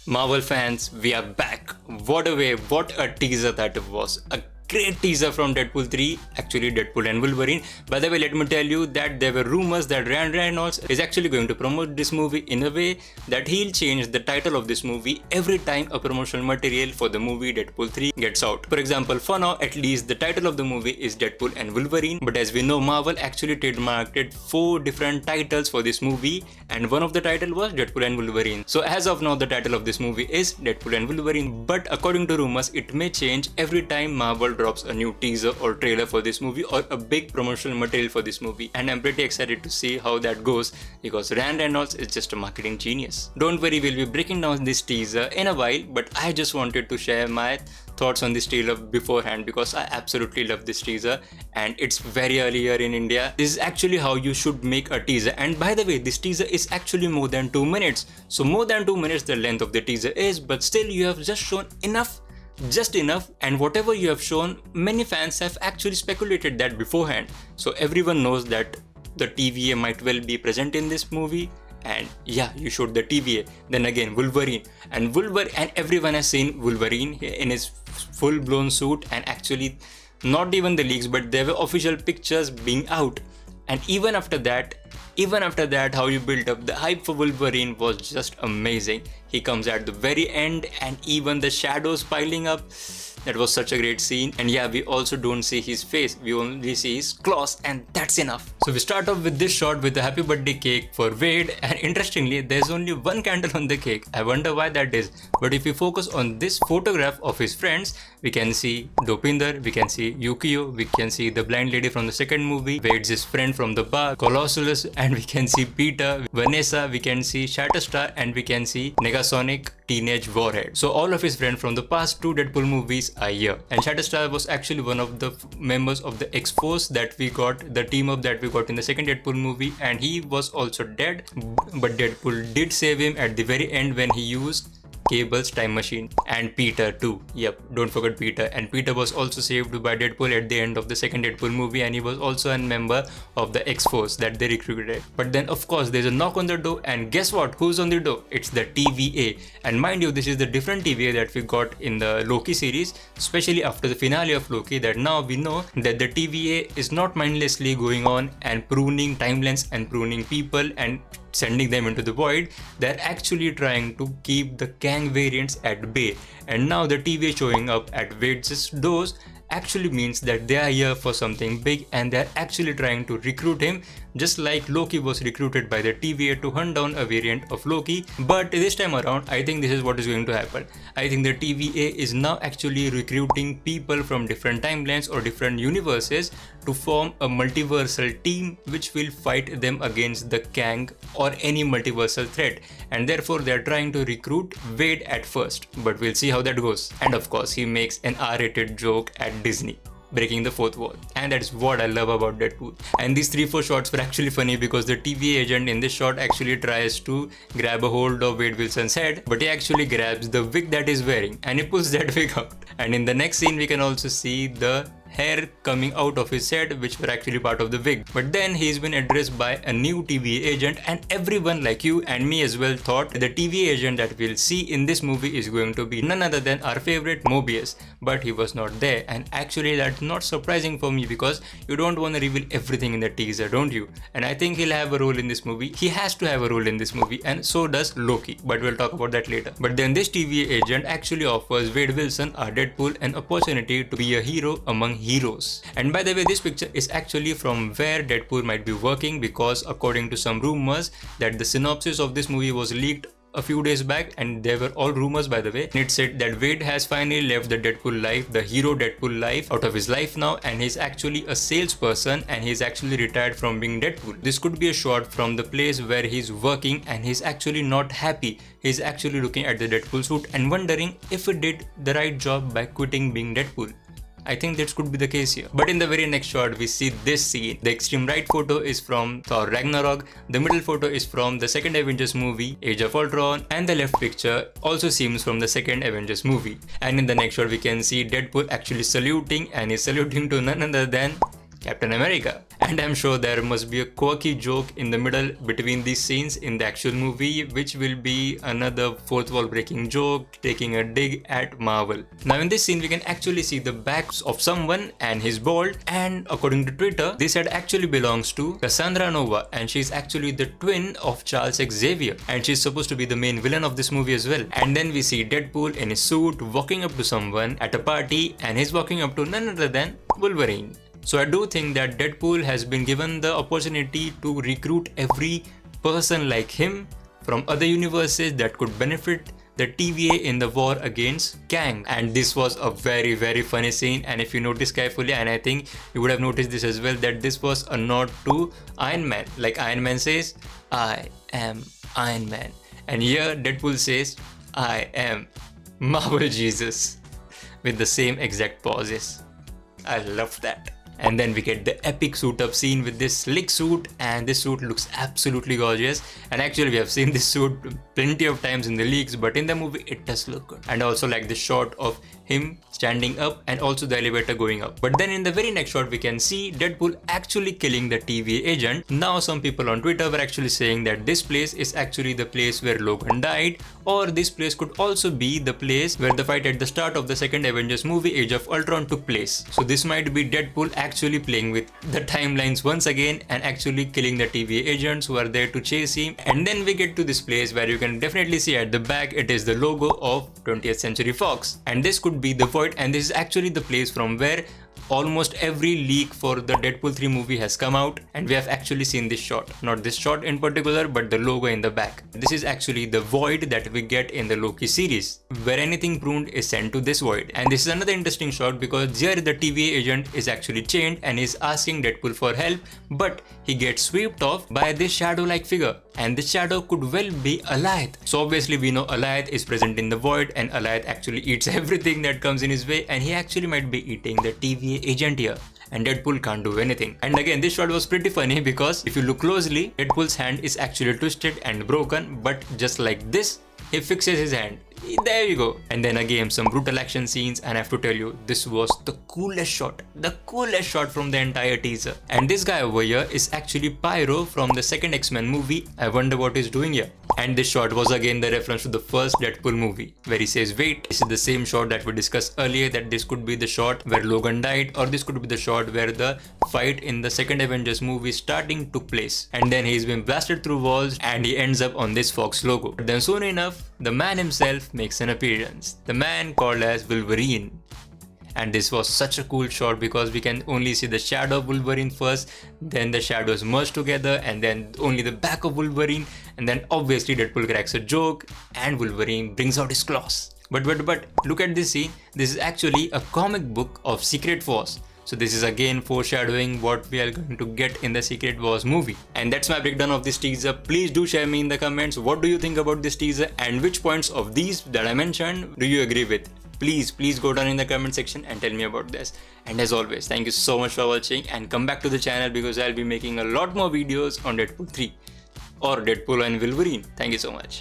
Marvel fans, we are back. What a way, what a teaser that was. A great teaser from Deadpool 3, actually Deadpool and Wolverine. By the way, let me tell you that there were rumors that Ryan Reynolds is actually going to promote this movie in a way that he'll change the title of this movie every time a promotional material for the movie Deadpool 3 gets out. For example, for now at least the title of the movie is Deadpool and Wolverine, but as we know, Marvel actually trademarked 4 different titles for this movie and one of the title was Deadpool and Wolverine. So as of now the title of this movie is Deadpool and Wolverine, but according to rumors it may change every time Marvel drops a new teaser or trailer for this movie or a big promotional material for this movie, and I'm pretty excited to see how that goes because Ryan Reynolds is just a marketing genius. Don't worry, we'll be breaking down this teaser in a while, but I just wanted to share my thoughts on this trailer beforehand because I absolutely love this teaser and it's very early here in India. This is actually how you should make a teaser, and by the way, this teaser is actually more than 2 minutes. So more than 2 minutes the length of the teaser is, but still you have just shown enough, just enough, and whatever you have shown, many fans have actually speculated that beforehand. So everyone knows that the TVA might well be present in this movie, and yeah, you showed the TVA. Then again Wolverine, and everyone has seen Wolverine in his full-blown suit, and actually not even the leaks, but there were official pictures being out. And even after that, how you built up the hype for Wolverine was just amazing. He comes at the very end and even the shadows piling up, that was such a great scene. And yeah, we also don't see his face, we only see his claws, and that's enough. So we start off with this shot with the happy birthday cake for Wade, and interestingly there's only one candle on the cake. I wonder why that is, but if we focus on this photograph of his friends, we can see Dopinder, we can see Yukio, we can see the blind lady from the second movie, Wade's his friend from the bar, Colossus, and we can see Peter, Vanessa, we can see Shatterstar, and we can see Negasonic Teenage Warhead. So all of his friends from the past 2 Deadpool movies are here, and Shatterstar was actually one of the members of the X-Force that we got, the team up that we got in the second Deadpool movie, and he was also dead, but Deadpool did save him at the very end when he used Cable's time machine. And Peter too, yep, don't forget Peter. And Peter was also saved by Deadpool at the end of the second Deadpool movie, and he was also a member of the X-Force that they recruited. But then of course there's a knock on the door, and guess what, who's on the door? It's the TVA. And mind you, this is the different TVA that we got in the Loki series, especially after the finale of Loki, that now we know that the TVA is not mindlessly going on and pruning timelines and pruning people and sending them into the void. They're actually trying to keep the Kang variants at bay, and now the TVA showing up at Wade's doors actually means that they are here for something big, and they're actually trying to recruit him, just like Loki was recruited by the TVA to hunt down a variant of Loki. But this time around, I think this is what is going to happen. I think the TVA is now actually recruiting people from different timelines or different universes to form a multiversal team which will fight them against the Kang or any multiversal threat, and therefore they are trying to recruit Wade at first, but we'll see how that goes. And of course he makes an R-rated joke at Disney, breaking the 4th wall, and that's what I love about Deadpool. And these 3-4 shots were actually funny because the TVA agent in this shot actually tries to grab a hold of Wade Wilson's head, but he actually grabs the wig that he's wearing and he pulls that wig out. And in the next scene we can also see the hair coming out of his head, which were actually part of the wig. But then he's been addressed by a new TVA agent, and everyone like you and me as well thought the TVA agent that we'll see in this movie is going to be none other than our favorite Mobius, but he was not there. And actually that's not surprising for me because you don't want to reveal everything in the teaser, don't you? And I think he'll have a role in this movie. He has to have a role in this movie, and so does Loki, but we'll talk about that later. But then this TVA agent actually offers Wade Wilson, our Deadpool, an opportunity to be a hero among heroes. And by the way, this picture is actually from where Deadpool might be working, because according to some rumors that the synopsis of this movie was leaked a few days back, and they were all rumors by the way, and it said that Wade has finally left the Deadpool life, the hero Deadpool life, out of his life now, and he's actually a salesperson and he's actually retired from being Deadpool. This could be a shot from the place where he's working and he's actually not happy. He's actually looking at the Deadpool suit and wondering if he did the right job by quitting being Deadpool. I think this could be the case here. But in the very next shot we see this scene. The extreme right photo is from Thor Ragnarok, the middle photo is from the second Avengers movie, Age of Ultron, and the left picture also seems from the second Avengers movie. And in the next shot we can see Deadpool actually saluting, and he's saluting to none other than Captain America. And I'm sure there must be a quirky joke in the middle between these scenes in the actual movie, which will be another fourth wall breaking joke taking a dig at Marvel. Now in this scene we can actually see the backs of someone and he's bald, and according to Twitter this head actually belongs to Cassandra Nova, and she's actually the twin of Charles Xavier, and she's supposed to be the main villain of this movie as well. And then we see Deadpool in his suit walking up to someone at a party, and he's walking up to none other than Wolverine. So I do think that Deadpool has been given the opportunity to recruit every person like him from other universes that could benefit the TVA in the war against Kang. And this was a very funny scene, and if you notice carefully, and I think you would have noticed this as well, that this was a nod to Iron Man. Like Iron Man says, I am Iron Man, and here Deadpool says, I am Marvel Jesus, with the same exact pauses. I love that. And then we get the epic suit up scene with this slick suit, and this suit looks absolutely gorgeous. And actually we have seen this suit plenty of times in the leaks, but in the movie it does look good. And also like the shot of him standing up and also the elevator going up. But then in the very next shot we can see Deadpool actually killing the TVA agent. Now some people on Twitter were actually saying that this place is actually the place where Logan died, or this place could also be the place where the fight at the start of the second Avengers movie Age of Ultron took place. So this might be Deadpool actually playing with the timelines once again and actually killing the TVA agents who are there to chase him. And then we get to this place where you can definitely see at the back it is the logo of 20th Century Fox, and this could be the Void, and this is actually the place from where almost every leak for the Deadpool 3 movie has come out, and we have actually seen this shot. Not this shot in particular, but the logo in the back. This is actually the Void that we get in the Loki series, where anything pruned is sent to this Void. And this is another interesting shot because here the TVA agent is actually chained and is asking Deadpool for help, but he gets swept off by this shadow-like figure, and this shadow could well be Alioth. So obviously we know Alioth is present in the Void, and Alioth actually eats everything that comes in his way, and he actually might be eating the TVA agent here, and Deadpool can't do anything. And again, this shot was pretty funny because if you look closely, Deadpool's hand is actually twisted and broken, but just like this, he fixes his hand. There you go. And then again some brutal action scenes, and I have to tell you, this was the coolest shot from the entire teaser. And this guy over here is actually Pyro from the second X-Men movie. I wonder what he's doing here. And this shot was again the reference to the first Deadpool movie, where he says wait. This is the same shot that we discussed earlier, that this could be the shot where Logan died, or this could be the shot where the fight in the second Avengers movie starting took place. And then he's been blasted through walls and he ends up on this Fox logo. But then soon enough, the man himself makes an appearance, the man called as Wolverine. And this was such a cool shot because we can only see the shadow of Wolverine first, then the shadows merge together, and then only the back of Wolverine, and then obviously Deadpool cracks a joke and Wolverine brings out his claws. But look at this scene. This is actually a comic book of Secret Wars. So this is again foreshadowing what we are going to get in the Secret Wars movie. And that's my breakdown of this teaser. Please do share me in the comments what do you think about this teaser, and which points of these that I mentioned do you agree with. Please go down in the comment section and tell me about this. And as always, thank you so much for watching, and come back to the channel because I'll be making a lot more videos on Deadpool 3 or Deadpool and Wolverine. Thank you so much.